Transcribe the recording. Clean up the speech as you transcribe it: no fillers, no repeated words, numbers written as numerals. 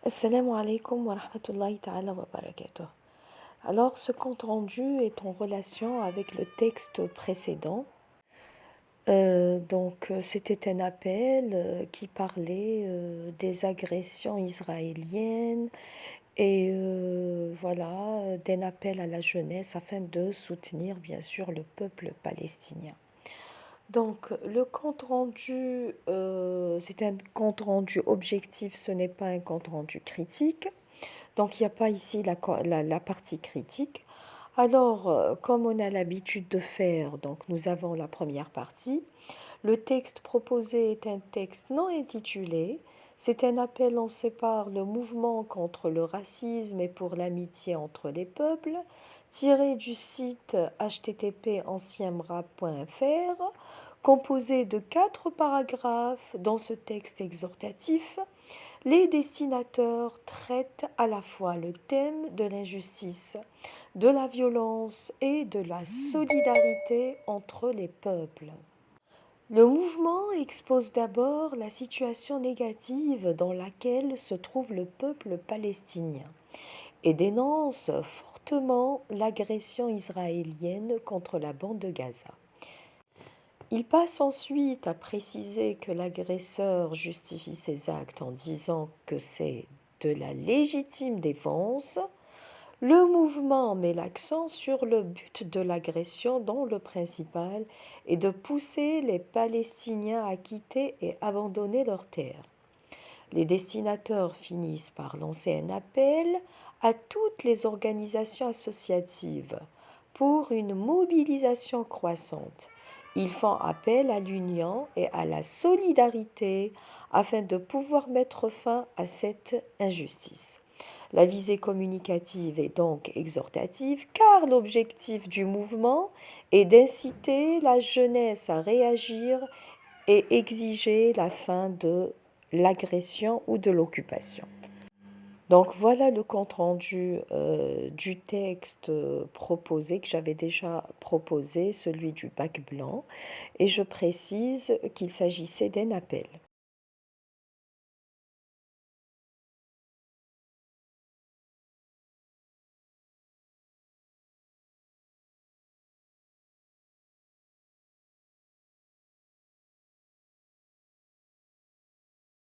Assalamu alaikum wa rahmatullahi ta'ala wa barakatuh. Alors, ce compte-rendu est en relation avec le texte précédent. C'était un appel qui parlait des agressions israéliennes et d'un appel à la jeunesse afin de soutenir, bien sûr, le peuple palestinien. Donc, le compte-rendu, c'est un compte-rendu objectif, ce n'est pas un compte-rendu critique. Donc, il n'y a pas ici la partie critique. Alors, comme on a l'habitude de faire, donc nous avons la première partie. Le texte proposé est un texte non intitulé. C'est un appel lancé par le mouvement contre le racisme et pour l'amitié entre les peuples, tiré du site http://ancienmrap.fr, composé de 4 paragraphes. Dans ce texte exhortatif, les destinateurs traitent à la fois le thème de l'injustice, de la violence et de la solidarité entre les peuples. Le mouvement expose d'abord la situation négative dans laquelle se trouve le peuple palestinien et dénonce fortement l'agression israélienne contre la bande de Gaza. Il passe ensuite à préciser que l'agresseur justifie ses actes en disant que c'est de la légitime défense. Le mouvement met l'accent sur le but de l'agression dont le principal est de pousser les Palestiniens à quitter et abandonner leurs terres. Les destinataires finissent par lancer un appel à toutes les organisations associatives pour une mobilisation croissante. Ils font appel à l'union et à la solidarité afin de pouvoir mettre fin à cette injustice. La visée communicative est donc exhortative car l'objectif du mouvement est d'inciter la jeunesse à réagir et exiger la fin de l'agression ou de l'occupation. Donc voilà le compte-rendu du texte proposé, que j'avais déjà proposé, celui du bac blanc, et je précise qu'il s'agissait d'un appel.